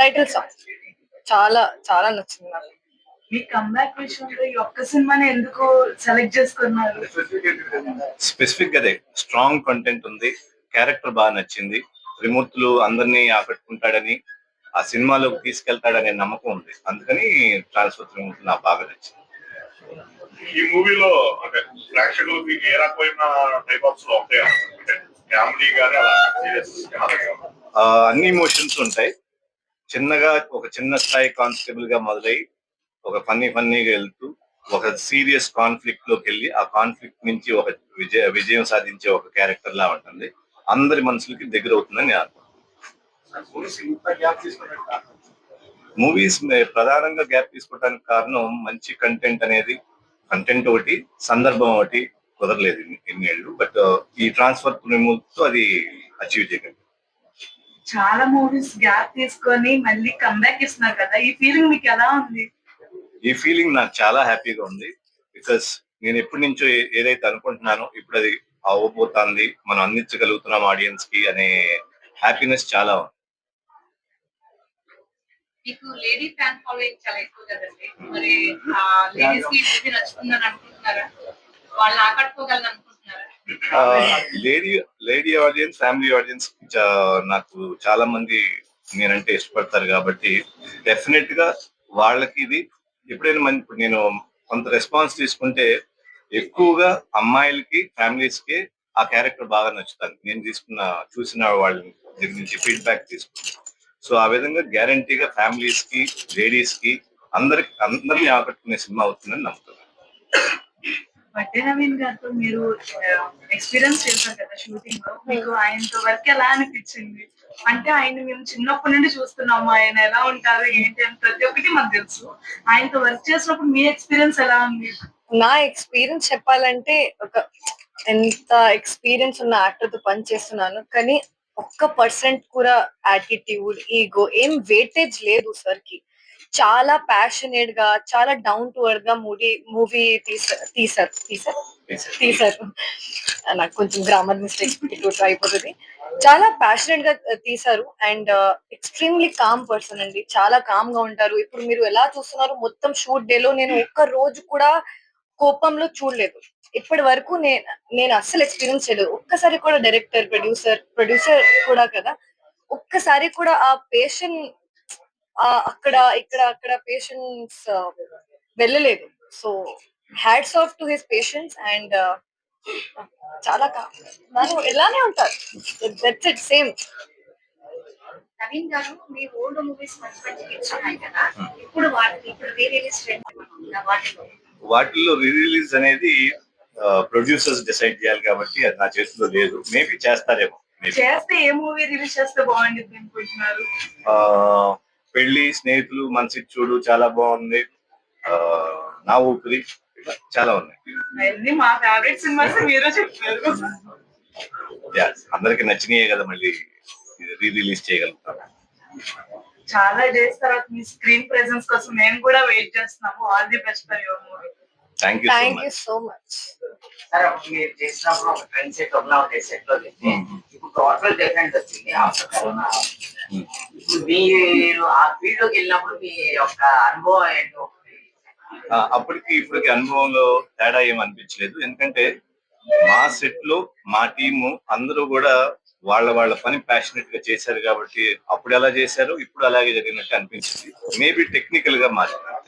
Title song చాలా చాలా నచ్చింది నాకు. మీ కమ్‌బ్యాక్ విషయంలో ఈ ఒక్క సినిమాని ఎందుకు సెలెక్ట్ చేసుకున్నారు? స్పెసిఫిక్ అదే స్ట్రాంగ్ కంటెంట్ ఉంది, క్యారెక్టర్ బాగా నచ్చింది, త్రిమూర్తులు అందరినీ ఆకట్టుకుంటాడని, ఆ సినిమాలోకి తీసుకెళ్తాడనే నమ్మకం ఉంది. అందుకని ట్రాన్స్ఫర్ త్రిమూర్తులు నాకు బాగా నచ్చింది. ఈ మూవీలో అంటే ప్రేక్షకులకి ఏ రకమైన టైప్ ఆఫ్ లో ఉంటాయి అంటే ఫ్యామిలీ గానీ అలా సీరియస్ అన్ని ఇమోషన్స్ ఉంటాయి. చిన్నగా ఒక చిన్న స్థాయి కానిస్టేబుల్ గా మొదలై ఒక ఫన్నీగా వెళ్తూ ఒక సీరియస్ కాన్ఫ్లిక్ట్ లోకి వెళ్ళి ఆ కాన్ఫ్లిక్ట్ నుంచి ఒక విజయం సాధించే ఒక క్యారెక్టర్ లా ఉంటుంది. అందరి మనసులకి దగ్గర అవుతుందని నేను అనుకుంటున్నాను. మూవీస్ ప్రధానంగా గ్యాప్ తీసుకోవడానికి కారణం మంచి కంటెంట్ అనేది, కంటెంట్ ఒకటి, సందర్భం ఒకటి కుదరలేదు ఇన్నేళ్ళు. బట్ ఈ ట్రాన్స్ఫర్ తో అది అచీవ్ చేయగలిగింది. చాలా మూవీస్ గ్యాప్ తీసుకొని మళ్ళీ కమ్‌బ్యాక్ ఇస్తున్నారు కదా! ఈ ఫీలింగ్ మీకు ఎలా ఉంది? ఈ ఫీలింగ్ నాకు చాలా హ్యాపీగా ఉంది. బికాస్ నేను ఎప్పటి నుంచో ఏదైతే అనుకుంటున్నానో ఇప్పుడు అది అవ్వబోతుంది, మనం అందించగలుగుతున్నాం ఆడియన్స్ కి అనే హ్యాపీనెస్ చాలా ఉంది. మీకు లేడీ ఫ్యాన్ ఫాలోయింగ్ చాలా ఎక్కువ కదండి. మరి లేడీస్ కి మూవీ నచ్చుతుందని అనుకుంటున్నారా? వాళ్ళని ఆకట్టుకోగలను అనుకుంటున్నారా? లేడీ ఆడియన్స్, ఫ్యామిలీ ఆడియన్స్ నాకు చాలా మంది నేనంటే ఇష్టపడతారు కాబట్టి డెఫినెట్ గా వాళ్ళకి ఇది ఎప్పుడైనా ఇప్పుడు నేను కొంత రెస్పాన్స్ తీసుకుంటే ఎక్కువగా అమ్మాయిలకి, ఫ్యామిలీస్ కి ఆ క్యారెక్టర్ బాగా నచ్చుతాను. నేను చూసిన వాళ్ళ దగ్గర నుంచి ఫీడ్బ్యాక్ తీసుకున్నాను. సో ఆ విధంగా గ్యారంటీగా ఫ్యామిలీస్ కి, లేడీస్ కి అందరినీ ఆకట్టుకునే సినిమా అవుతుందని నమ్ముతున్నాను. బట్టే నవీన్ గారితో మీరు ఎక్స్పీరియన్స్ చేశారు కదా షూటింగ్ లో, మీకు ఆయనతో వర్క్ ఎలా అనిపించింది? అంటే ఆయన మేము చిన్నప్పటి నుండి చూస్తున్నాము, ఆయన ఎలా ఉంటారు ఏంటి అని ప్రతి ఒక్కటి మాకు తెలుసు. ఆయనతో వర్క్ చేసినప్పుడు మీ ఎక్స్పీరియన్స్ ఎలా ఉంది? నా ఎక్స్పీరియన్స్ చెప్పాలంటే ఎంత ఎక్స్పీరియన్స్ ఉన్న యాక్టర్ తో పని చేస్తున్నాను, కానీ ఒక్క పర్సెంట్ కూడా యాటిట్యూడ్, ఈగో ఏం వేటేజ్ లేదు సార్ కి. చాలా ప్యాషనేట్ గా, చాలా డౌన్ టు ఎర్త్ గా మూవీ తీసారు. నాకు కొంచెం గ్రామర్ మిస్టేక్ అయిపోతుంది. చాలా ప్యాషనేట్ గా తీసారు. అండ్ ఎక్స్ట్రీమ్లీ కామ్ పర్సన్ అండి, చాలా కామ్ గా ఉంటారు. ఇప్పుడు మీరు ఎలా చూస్తున్నారు, మొత్తం షూట్ డే లో నేను ఒక్క రోజు కూడా కోపంలో చూడలేదు. ఇప్పటి వరకు నేను అస్సలు ఎక్స్పీరియన్స్ చేయలేదు. ఒక్కసారి కూడా డైరెక్టర్, ప్రొడ్యూసర్ కూడా కదా, ఒక్కసారి కూడా ఆ పేషెంట్ అక్కడ పేషెంట్స్ వెళ్ళలేదు. So hats off to his patience. And చాలా ఎలానే ఉంటారు. That's it, same. నవీన్ గారు, మీ ఓల్డ్ మూవీస్ మంచి మంచి హిట్స్ ఉన్నాయి కదా, ఇప్పుడు రీ రిలీజ్ వాటిల్లో రీ రిలీజ్ అనేది ప్రొడ్యూసర్స్ డిసైడ్ చేయాలి కాబట్టి అది నా చేతిలో లేదు. మేబీ చేస్తారేమో. చేస్తే ఏ మూవీ రిలీజ్ చేస్తే బాగుంటుంది అనుకుంటున్నారు? పెళ్లి, స్నేహితులు, మనసి చూడు చాలా బాగుంది, నా ఊపిరి, చాలా ఉన్నాయి. మా ఫేవరెట్ సినిమాస్ మీరు చెప్పారు. అందరికి నచ్చినాయే కదా మళ్ళీ రీ రిలీజ్ చేయగలుగుతాం. చాలా డేస్ తర్వాత మీ స్క్రీన్ ప్రెజెన్స్ కోసం మేము కూడా వెయిట్ చేస్తున్నాము. All the best for your movie. Thank you so much. Sir అప్పుడు మీరు చేసినప్పుడు ఒక ట్రెండ్ సెట్ ఒకలా ఉండే సెట్ లో ఇప్పుడు టోటల్ డిఫరెంట్ వచ్చింది ఆఫ్టర్ కరోనా. ఇప్పుడు మీరు ఆ ఫీల్డ్ లోకి వెళ్ళినప్పుడు మీ యొక్క అనుభవం ఏంటో? అప్పటికి ఇప్పటికి అనుభవంలో తేడా ఏమనిపించలేదు. ఎందుకంటే మా సెట్ లో మా టీము అందరూ కూడా వాళ్ళ పని ప్యాషనెట్ గా చేశారు కాబట్టి అప్పుడు ఎలా చేశారో ఇప్పుడు అలాగే జరిగినట్టు అనిపించింది. మేబీ టెక్నికల్ గా మాట్లాడారు.